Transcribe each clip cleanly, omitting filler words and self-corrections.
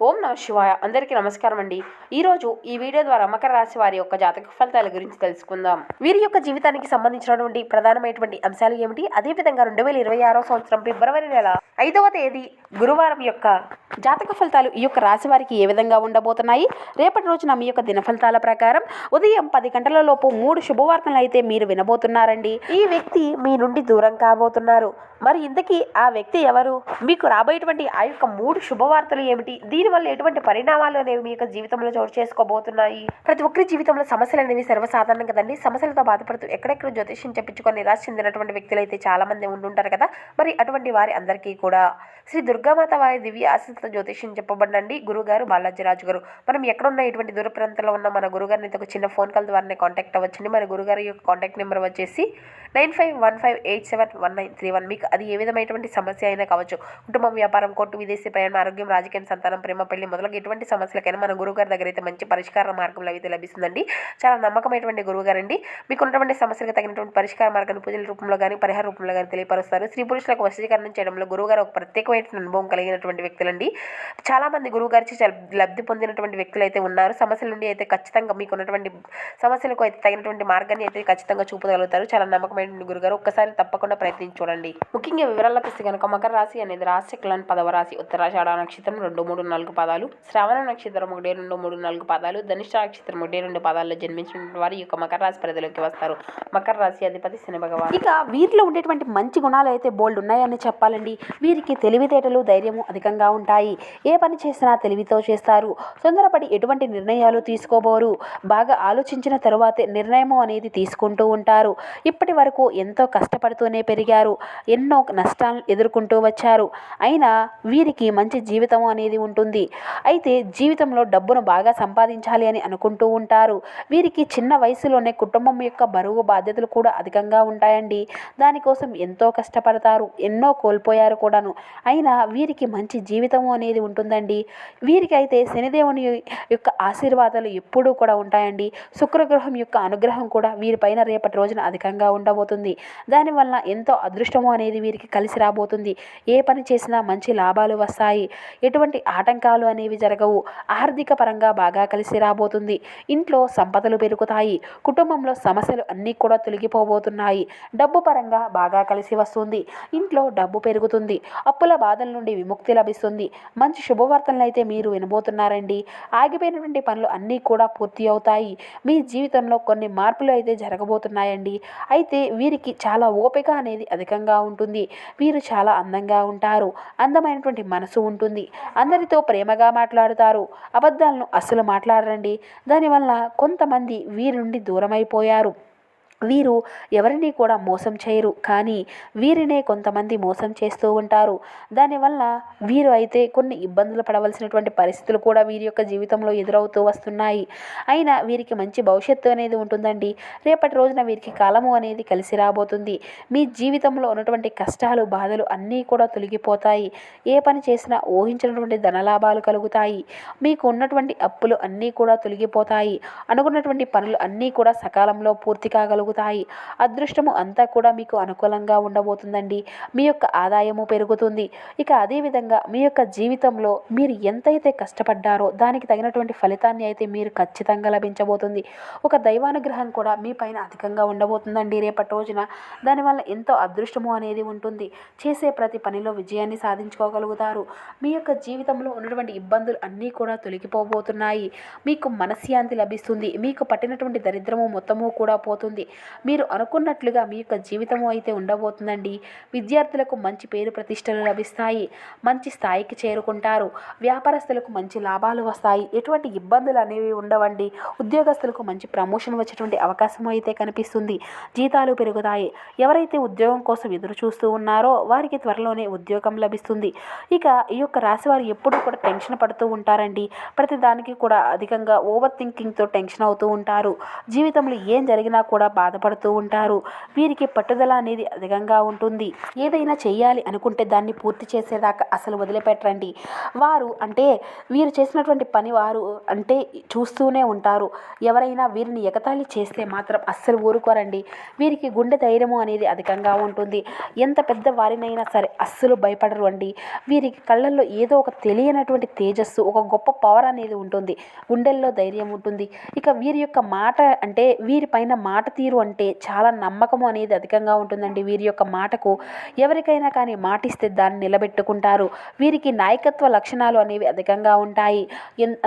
ఓం నమ శివాయ. అందరికీ నమస్కారం అండి. ఈరోజు ఈ వీడియో ద్వారా మకర రాశి వారి యొక్క జాతక ఫలితాల గురించి తెలుసుకుందాం. వీరి యొక్క జీవితానికి సంబంధించినటువంటి ప్రధానమైనటువంటి అంశాలు ఏమిటి, అదేవిధంగా 2026 సంవత్సరం ఫిబ్రవరి నెల 5వ తేదీ గురువారం యొక్క జాతక ఫలితాలు ఈ యొక్క రాశి వారికి ఏ విధంగా ఉండబోతున్నాయి. రేపటి రోజున మీ యొక్క దిన ఫలితాల ప్రకారం ఉదయం 10 గంటల లోపు 3 శుభవార్తలు అయితే మీరు వినబోతున్నారండి. ఈ వ్యక్తి మీ నుండి దూరం కాబోతున్నారు. మరి ఇంతకీ ఆ వ్యక్తి ఎవరు, మీకు రాబోయేటువంటి ఆ యొక్క 3 శుభవార్తలు ఏమిటి, దీనివల్ల ఎటువంటి పరిణామాలు అనేవి మీ యొక్క జీవితంలో చోటు చేసుకోబోతున్నాయి. ప్రతి ఒక్కరి జీవితంలో సమస్యలు అనేవి సర్వసాధారణం కదండి. సమస్యలతో బాధపడుతూ ఎక్కడెక్కడ జ్యోతిష్యం చెప్పించుకొని నిరాశ చెందినటువంటి వ్యక్తులు అయితే చాలా మంది ఉంటుంటారు కదా. మరి అటువంటి వారి అందరికీ కూడా శ్రీ దుర్గామాత వారి దివ్య ఆశీస్సులతో జ్యోతిష్యం చెప్పబడండి గురుగారు బాలాజీరాజు గారు. మనం ఎక్కడున్న ఇటువంటి దూర ప్రాంతంలో ఉన్న మన గురుగారిని ఒక చిన్న ఫోన్ కాల్ ద్వారానే కాంటాక్ట్ అవ్వచ్చండి. మన గురుగారి యొక్క కాంటాక్ట్ నెంబర్ వచ్చేసి 9515871931. మీకు అది ఏ విధమైనటువంటి సమస్య అయినా కావచ్చు, కుటుంబం, వ్యాపారం, కోర్టు, విదేశీ ప్రయాణం, ఆరోగ్యం, రాజకీయం, సంతానం, ప్రేమ, పెళ్లి మొదలగు ఎటువంటి సమస్యలకైనా మన గురుగారి దగ్గర అయితే మంచి పరిష్కార మార్గంలో అయితే లభిస్తుందండి. చాలా నమ్మకమైనటువంటి గురుగారండి. మీకు ఉన్నటువంటి సమస్యలకు తగినటువంటి పరిష్కార మార్గాన్ని పూజల రూపంలో కానీ పరిహార రూపంలో కానీ తెలియపరుస్తారు. స్త్రీ పురుషులకు వశీకరణం చేయడంలో గురుగారు ఒక ప్రత్యేకమైనటువంటి అనుభవం కలిగినటువంటి వ్యక్తులండి. చాలా మంది గురుగారికి లబ్ధి పొందినటువంటి వ్యక్తులు అయితే ఉన్నారు. సమస్యల నుండి అయితే ఖచ్చితంగా మీకు ఉన్నటువంటి సమస్యలకు అయితే తగినటువంటి మార్గాన్ని అయితే ఖచ్చితంగా చూపగలుగుతారు. చాలా నమ్మకమైనటువంటి గురుగారు. ఒక్కసారి తప్పకుండా ప్రయత్నించి చూడండి. ముఖ్యంగా వివరాలకు వస్తే కనుక మకర రాశి అనేది రాశి చక్రాన్ని 10వ రాశి. ఉత్తరాషాఢ నక్షత్రం 2, 3, 4 పాదాలు, శ్రావణ నక్షత్రం 1, 2, 3, 4 పాదాలు, ధనిష్ట నక్షత్రం 1, 2 పాదాల్లో జన్మించిన వారి యొక్క మకర రాశి పరిధిలోకి వస్తారు. మకర రాశి అధిపతి శని భగవాన్. ఇక వీరిలో ఉండేటువంటి మంచి గుణాలు అయితే బోల్డ్ ఉన్నాయని చెప్పాలండి. వీరికి తెలివితేటలు, ధైర్యము అధికంగా ఉంటాయి. ఏ పని చేసినా తెలివితో చేస్తారు. తొందరపడి ఎటువంటి నిర్ణయాలు తీసుకోబోరు. బాగా ఆలోచించిన తరువాతే నిర్ణయము అనేది తీసుకుంటూ ఉంటారు. ఇప్పటి వరకు ఎంతో కష్టపడుతూనే పెరిగారు. ఎన్నో నష్టాలను ఎదుర్కొంటూ వచ్చారు. అయినా వీరికి మంచి జీవితం అనేది ఉంటుంది. అయితే జీవితంలో డబ్బును బాగా సంపాదించాలి అని అనుకుంటూ ఉంటారు. వీరికి చిన్న వయసులోనే కుటుంబం యొక్క బరువు బాధ్యతలు కూడా అధికంగా ఉంటాయండి. దానికోసం ఎంతో కష్టపడతారు. ఎన్నో కోల్పోయారు కూడాను. అయినా వీరికి మంచి జీవితం అనేది ఉంటుందండి. వీరికి అయితే శనిదేవుని యొక్క ఆశీర్వాదాలు ఎప్పుడూ కూడా ఉంటాయండి. శుక్రగ్రహం యొక్క అనుగ్రహం కూడా వీరిపైన రేపటి రోజున అధికంగా ఉండబోతుంది. దానివల్ల ఎంతో అదృష్టము అనేది వీరికి కలిసి రాబోతుంది. ఏ పని చేసినా మంచి లాభాలు వస్తాయి. ఎటువంటి ఆటంకాలు అనేవి జరగవు. ఆర్థిక పరంగా బాగా కలిసి రాబోతుంది. ఇంట్లో సంపదలు పెరుగుతాయి. కుటుంబంలో సమస్యలు అన్నీ కూడా తొలగిపోబోతున్నాయి. డబ్బు పరంగా బాగా కలిసి వస్తుంది. ఇంట్లో డబ్బు పెరుగుతుంది. అప్పుల బాధల నుండి విముక్తి లభిస్తుంది. మంచి శుభవార్తలను అయితే మీరు వినబోతున్నారండి. ఆగిపోయినటువంటి పనులు అన్నీ కూడా పూర్తి అవుతాయి. మీ జీవితంలో కొన్ని మార్పులు అయితే జరగబోతున్నాయండి. అయితే వీరికి చాలా ఓపిక అనేది అధికంగా ఉంటుంది. వీరు చాలా అందంగా ఉంటారు. అందమైనటువంటి మనసు ఉంటుంది. అందరితో ప్రేమగా మాట్లాడుతారు. అబద్ధాలను అస్సలు మాట్లాడరండి. దానివల్ల కొంతమంది వీరి నుండి దూరమైపోయారు. వీరు ఎవరిని కూడా మోసం చేయరు, కానీ వీరినే కొంతమంది మోసం చేస్తూ ఉంటారు. దానివల్ల వీరు అయితే కొన్ని ఇబ్బందులు పడవలసినటువంటి పరిస్థితులు కూడా వీరి యొక్క జీవితంలో ఎదురవుతూ వస్తున్నాయి. అయినా వీరికి మంచి భవిష్యత్తు అనేది ఉంటుందండి. రేపటి రోజున వీరికి కాలము అనేది కలిసి రాబోతుంది. మీ జీవితంలో ఉన్నటువంటి కష్టాలు, బాధలు అన్నీ కూడా తొలగిపోతాయి. ఏ పని చేసినా ఊహించినటువంటి ధనలాభాలు కలుగుతాయి. మీకు ఉన్నటువంటి అప్పులు అన్నీ కూడా తొలగిపోతాయి. అనుకున్నటువంటి పనులు అన్నీ కూడా సకాలంలో పూర్తి కాగలుగుతాయి. అదృష్టము అంతా కూడా మీకు అనుకూలంగా ఉండబోతుందండి. మీ యొక్క ఆదాయము పెరుగుతుంది. ఇక అదేవిధంగా మీ యొక్క జీవితంలో మీరు ఎంతైతే కష్టపడ్డారో దానికి తగినటువంటి ఫలితాన్ని అయితే మీరు ఖచ్చితంగా లభించబోతుంది. ఒక దైవానుగ్రహం కూడా మీ పైన అధికంగా ఉండబోతుందండి రేపటి రోజున. దానివల్ల ఎంతో అదృష్టము అనేది ఉంటుంది. చేసే ప్రతి పనిలో విజయాన్ని సాధించుకోగలుగుతారు. మీ యొక్క జీవితంలో ఉన్నటువంటి ఇబ్బందులు అన్నీ కూడా తొలగిపోబోతున్నాయి. మీకు మనశ్శాంతి లభిస్తుంది. మీకు పట్టినటువంటి దరిద్రము మొత్తము కూడా పోతుంది. మీరు అనుకున్నట్లుగా మీ యొక్క జీవితము అయితే ఉండబోతుందండి. విద్యార్థులకు మంచి పేరు ప్రతిష్టలు లభిస్తాయి. మంచి స్థాయికి చేరుకుంటారు. వ్యాపారస్తులకు మంచి లాభాలు వస్తాయి. ఎటువంటి ఇబ్బందులు అనేవి ఉండవండి. ఉద్యోగస్తులకు మంచి ప్రమోషన్ వచ్చేటువంటి అవకాశం అయితే కనిపిస్తుంది. జీతాలు పెరుగుతాయి. ఎవరైతే ఉద్యోగం కోసం ఎదురు చూస్తూ ఉన్నారో వారికి త్వరలోనే ఉద్యోగం లభిస్తుంది. ఇక ఈ యొక్క రాశి వారు ఎప్పుడూ కూడా టెన్షన్ పడుతూ ఉంటారండి. ప్రతి దానికి కూడా అధికంగా ఓవర్ థింకింగ్తో టెన్షన్ అవుతూ ఉంటారు. జీవితంలో ఏం జరిగినా కూడా బాధపడుతూ ఉంటారు. వీరికి పట్టుదల అనేది అధికంగా ఉంటుంది. ఏదైనా చేయాలి అనుకుంటే దాన్ని పూర్తి చేసేదాకా అసలు వదిలిపెట్టరండి. వారు అంటే వీరు చేసినటువంటి పని వారు అంటే చూస్తూనే ఉంటారు. ఎవరైనా వీరిని ఎగతాళి చేస్తే మాత్రం అస్సలు ఊరుకోరండి. వీరికి గుండె ధైర్యము అనేది అధికంగా ఉంటుంది. ఎంత పెద్ద వారినైనా సరే అస్సలు భయపడరు అండి. వీరికి కళ్ళల్లో ఏదో ఒక తెలియనటువంటి తేజస్సు, ఒక గొప్ప పవర్ అనేది ఉంటుంది. గుండెల్లో ధైర్యం ఉంటుంది. ఇక వీరి యొక్క మాట అంటే వీరిపైన మాట తీరు అంటే చాలా నమ్మకము అనేది అధికంగా ఉంటుందండి. వీరి యొక్క మాటకు ఎవరికైనా కానీ మాటిస్తే దాన్ని నిలబెట్టుకుంటారు. వీరికి నాయకత్వ లక్షణాలు అనేవి అధికంగా ఉంటాయి.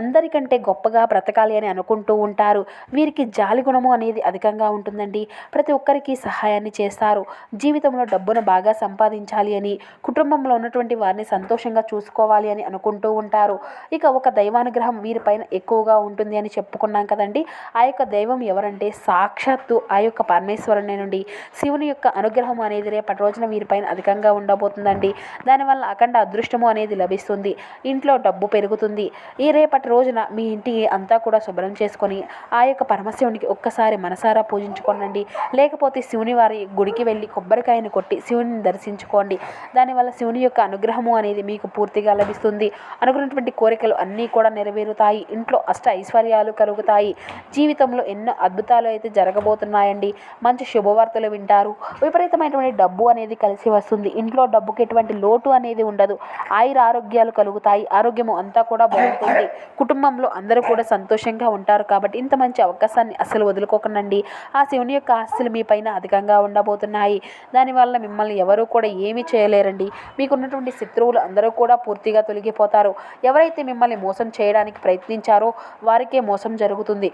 అందరికంటే గొప్పగా బ్రతకాలి అని అనుకుంటూ ఉంటారు. వీరికి జాలి గుణము అనేది అధికంగా ఉంటుందండి. ప్రతి ఒక్కరికి సహాయాన్ని చేస్తారు. జీవితంలో డబ్బును బాగా సంపాదించాలి అని, కుటుంబంలో ఉన్నటువంటి వారిని సంతోషంగా చూసుకోవాలి అని అనుకుంటూ ఉంటారు. ఇక ఒక దైవానుగ్రహం వీరిపైన ఎక్కువగా ఉంటుంది అని చెప్పుకున్నాం కదండి. ఆ యొక్క దైవం ఎవరంటే సాక్షాత్తు ఆ యొక్క పరమేశ్వరుని నుండి శివుని యొక్క అనుగ్రహం అనేది రేపటి రోజున వీరిపైన అధికంగా ఉండబోతుందండి. దానివల్ల అఖండ అదృష్టము అనేది లభిస్తుంది. ఇంట్లో డబ్బు పెరుగుతుంది. ఈ రేపటి రోజున మీ ఇంటికి అంతా కూడా శుభ్రం చేసుకొని ఆ యొక్క పరమశివునికి ఒక్కసారి మనసారా పూజించుకోండి. లేకపోతే శివుని వారి గుడికి వెళ్ళి కొబ్బరికాయను కొట్టి శివుని దర్శించుకోండి. దానివల్ల శివుని యొక్క అనుగ్రహము అనేది మీకు పూర్తిగా లభిస్తుంది. అనుకున్నటువంటి కోరికలు అన్నీ కూడా నెరవేరుతాయి. ఇంట్లో అష్ట ఐశ్వర్యాలు కలుగుతాయి. జీవితంలో ఎన్నో అద్భుతాలు అయితే జరగబోతున్నాయండి. మంచి శుభవార్తలు వింటారు. విపరీతమైనటువంటి డబ్బు అనేది కలిసి వస్తుంది. ఇంట్లో డబ్బుకి ఎటువంటి లోటు అనేది ఉండదు. ఆయుర ఆరోగ్యాలు కలుగుతాయి. ఆరోగ్యము అంతా కూడా బాగుంటుంది. కుటుంబంలో అందరూ కూడా సంతోషంగా ఉంటారు. కాబట్టి ఇంత మంచి అవకాశాన్ని అసలు వదులుకోకండి. ఆ శివుని యొక్క ఆస్తులు మీ పైన అధికంగా ఉండబోతున్నాయి. దానివల్ల మిమ్మల్ని ఎవరూ కూడా ఏమీ చేయలేరండి. మీకున్నటువంటి శత్రువులు అందరూ కూడా పూర్తిగా తొలగిపోతారు. ఎవరైతే మిమ్మల్ని మోసం చేయడానికి ప్రయత్నించారో వారికే మోసం జరుగుతుంది.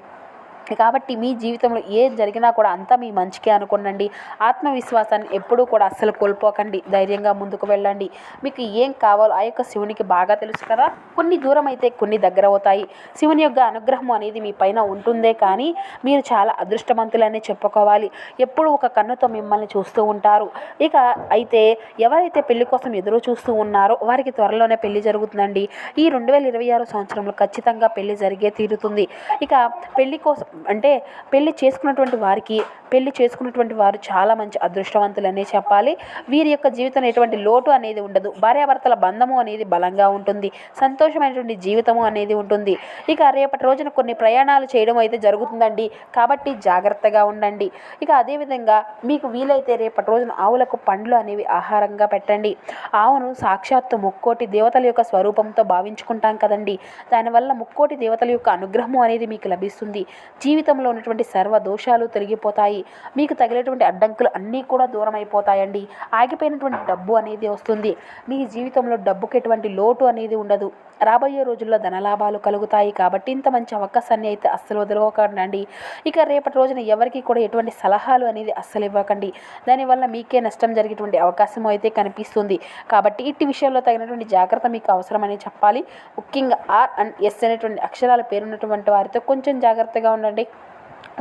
కాబట్టి మీ జీవితంలో ఏం జరిగినా కూడా అంతా మీ మంచికే అనుకోండి. ఆత్మవిశ్వాసాన్ని ఎప్పుడూ కూడా అస్సలు కోల్పోకండి. ధైర్యంగా ముందుకు వెళ్ళండి. మీకు ఏం కావాలో ఆ యొక్క శివునికి బాగా తెలుసు కదా. కొన్ని దూరం అయితే కొన్ని దగ్గర అవుతాయి. శివుని యొక్క అనుగ్రహం అనేది మీ పైన ఉంటుందే కానీ మీరు చాలా అదృష్టవంతులనే చెప్పుకోవాలి. ఎప్పుడు ఒక కన్నుతో మిమ్మల్ని చూస్తూ ఉంటారు. ఇక అయితే ఎవరైతే పెళ్లి కోసం ఎదురు చూస్తూ ఉన్నారో వారికి త్వరలోనే పెళ్లి జరుగుతుందండి. ఈ 2026 సంవత్సరంలో ఖచ్చితంగా పెళ్లి జరిగే తీరుతుంది. ఇక పెళ్లి కోసం అంటే పెళ్లి చేసుకున్నటువంటి వారు చాలా మంచి అదృష్టవంతులనే చెప్పాలి. వీరి యొక్క జీవితంలో ఎటువంటి లోటు అనేది ఉండదు. భార్యాభర్తల బంధము అనేది బలంగా ఉంటుంది. సంతోషమైనటువంటి జీవితము అనేది ఉంటుంది. ఇక రేపటి రోజున కొన్ని ప్రయాణాలు చేయడం అయితే జరుగుతుందండి. కాబట్టి జాగ్రత్తగా ఉండండి. ఇక అదేవిధంగా మీకు వీలైతే రేపటి రోజున ఆవులకు పండ్లు అనేవి ఆహారంగా పెట్టండి. ఆవును సాక్షాత్తు ముక్కోటి దేవతల యొక్క స్వరూపంతో భావించుకుంటాం కదండి. దానివల్ల ముక్కోటి దేవతల యొక్క అనుగ్రహము అనేది మీకు లభిస్తుంది. జీవితంలో ఉన్నటువంటి సర్వ దోషాలు తొలగిపోతాయి. మీకు తగిలేటువంటి అడ్డంకులు అన్నీ కూడా దూరం అయిపోతాయండి. ఆగిపోయినటువంటి డబ్బు అనేది వస్తుంది. మీ జీవితంలో డబ్బుకి ఎటువంటి లోటు అనేది ఉండదు. రాబోయే రోజుల్లో ధనలాభాలు కలుగుతాయి. కాబట్టి ఇంత మంచి అవకాశాన్ని అయితే అస్సలు వదులుకోకండి. ఇక రేపటి రోజున ఎవరికి కూడా ఎటువంటి సలహాలు అనేది అస్సలు ఇవ్వకండి. దానివల్ల మీకే నష్టం జరిగేటువంటి అవకాశం అయితే కనిపిస్తుంది. కాబట్టి ఇట్టి విషయంలో తగినటువంటి జాగ్రత్త మీకు అవసరమని చెప్పాలి. ముఖ్యంగా ఆర్ అండ్ ఎస్ అనేటువంటి అక్షరాల పేరున్నటువంటి వారితో కొంచెం జాగ్రత్తగా ఉండండి.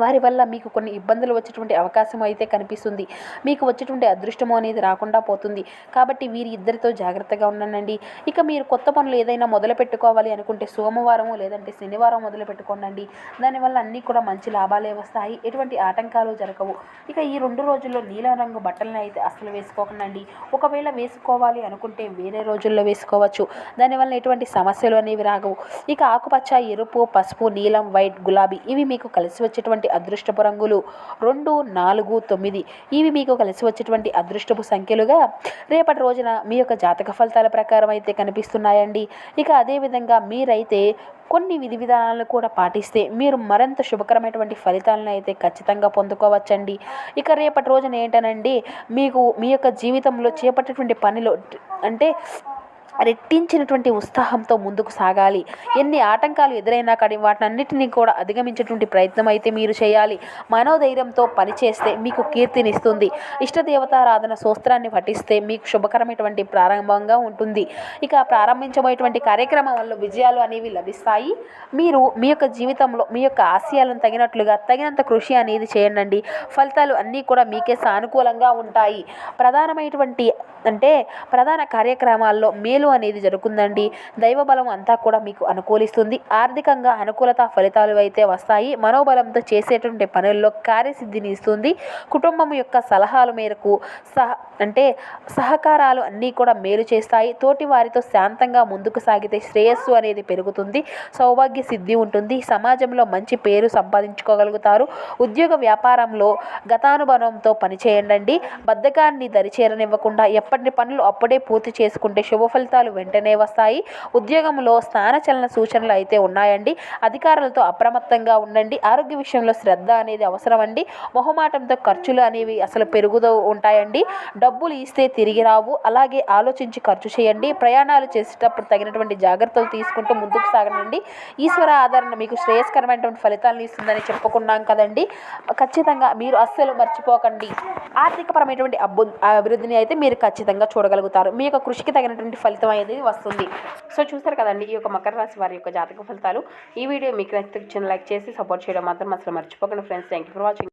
వారి వల్ల మీకు కొన్ని ఇబ్బందులు వచ్చేటువంటి అవకాశం అయితే కనిపిస్తుంది. మీకు వచ్చేటువంటి అదృష్టము అనేది రాకుండా పోతుంది. కాబట్టి వీరి ఇద్దరితో జాగ్రత్తగా ఉండండి. ఇక మీరు కొత్త పనులు ఏదైనా మొదలు పెట్టుకోవాలి అనుకుంటే సోమవారము లేదంటే శనివారం మొదలు పెట్టుకోండి. దానివల్ల అన్నీ కూడా మంచి లాభాలే వస్తాయి. ఎటువంటి ఆటంకాలు జరగవు. ఇక ఈ 2 రోజుల్లో నీలం రంగు బట్టలను అయితే అస్సలు వేసుకోకండి. ఒకవేళ వేసుకోవాలి అనుకుంటే వేరే రోజుల్లో వేసుకోవచ్చు. దానివల్ల ఎటువంటి సమస్యలు అనేవి రాగవు. ఇక ఆకుపచ్చ, ఎరుపు, పసుపు, నీలం, వైట్, గులాబీ ఇవి మీకు కలిసి వచ్చేటువంటి అదృష్టపు రంగులు 2, 4, 9 ఇవి మీకు కలిసి వచ్చేటువంటి అదృష్టపు సంఖ్యలుగా రేపటి రోజున మీ యొక్క జాతక ఫలితాల ప్రకారం అయితే కనిపిస్తున్నాయండి. ఇక అదేవిధంగా మీరైతే కొన్ని విధి విధానాలను కూడా పాటిస్తే మీరు మరింత శుభకరమైనటువంటి ఫలితాలను అయితే ఖచ్చితంగా పొందుకోవచ్చండి. ఇక రేపటి రోజున ఏంటనండి మీకు మీ యొక్క జీవితంలో చేపట్టేటువంటి పనిలో అంటే రెట్టించినటువంటి ఉత్సాహంతో ముందుకు సాగాలి. ఎన్ని ఆటంకాలు ఎదురైనా కానీ వాటినన్నిటినీ కూడా అధిగమించేటువంటి ప్రయత్నం అయితే మీరు చేయాలి. మనోధైర్యంతో పనిచేస్తే మీకు కీర్తినిస్తుంది. ఇష్టదేవతారాధన స్తోత్రాన్ని పఠిస్తే మీకు శుభకరమైనటువంటి ప్రారంభంగా ఉంటుంది. ఇక ప్రారంభించబోయేటువంటి కార్యక్రమం వల్ల విజయాలు అనేవి లభిస్తాయి. మీరు మీ యొక్క జీవితంలో మీ యొక్క ఆశయాలను తగినట్లుగా తగినంత కృషి అనేది చేయండి. ఫలితాలు అన్నీ కూడా మీకే సానుకూలంగా ఉంటాయి. ప్రధాన కార్యక్రమాల్లో మేలు మేలు అనేది జరుగుతుందండి. దైవ బలం అంతా కూడా మీకు అనుకూలిస్తుంది. ఆర్థికంగా అనుకూలత ఫలితాలు అయితే వస్తాయి. మనోబలంతో చేసేటువంటి పనుల్లో కార్యసిద్ధిని ఇస్తుంది. కుటుంబం యొక్క సలహాల మేరకు సహకారాలు అన్నీ కూడా మేలు చేస్తాయి. తోటి వారితో శాంతంగా ముందుకు సాగితే శ్రేయస్సు అనేది పెరుగుతుంది. సౌభాగ్య సిద్ధి ఉంటుంది. సమాజంలో మంచి పేరు సంపాదించుకోగలుగుతారు. ఉద్యోగ వ్యాపారంలో గతానుభవంతో పనిచేయండి. బద్ధకాన్ని దరిచేరనివ్వకుండా ఎప్పటి పనులు అప్పుడే పూర్తి చేసుకుంటే శుభ ఫలితాలు వెంటనే వస్తాయి. ఉద్యోగంలో స్థానచలన సూచనలు అయితే ఉన్నాయండి. అధికారులతో అప్రమత్తంగా ఉండండి. ఆరోగ్య విషయంలో శ్రద్ధ అనేది అవసరం అండి. మొహమాటంతో ఖర్చులు అనేవి అసలు పెరుగుతూ ఉంటాయండి. డబ్బులు ఇస్తే తిరిగి రావు. అలాగే ఆలోచించి ఖర్చు చేయండి. ప్రయాణాలు చేసేటప్పుడు తగినటువంటి జాగ్రత్తలు తీసుకుంటూ ముందుకు సాగండి. ఈశ్వర ఆదరణ మీకు శ్రేయస్కరమైనటువంటి ఫలితాలను ఇస్తుందని చెప్పుకున్నాం కదండి. ఖచ్చితంగా మీరు అస్సలు మర్చిపోకండి. ఆర్థికపరమైనటువంటి అభివృద్ధిని అయితే మీరు ఖచ్చితంగా చూడగలుగుతారు. మీ యొక్క కృషికి తగినటువంటి ఫలితం అనేది వస్తుంది. సో చూస్తారు కదండి ఈ యొక్క మకర రాశి వారి యొక్క జాతక ఫలితాలు. ఈ వీడియో మీకు నచ్చితే లైక్ చేసి సపోర్ట్ చేయడం మాత్రం అసలు మర్చిపోకండి friends. Thank you for watching.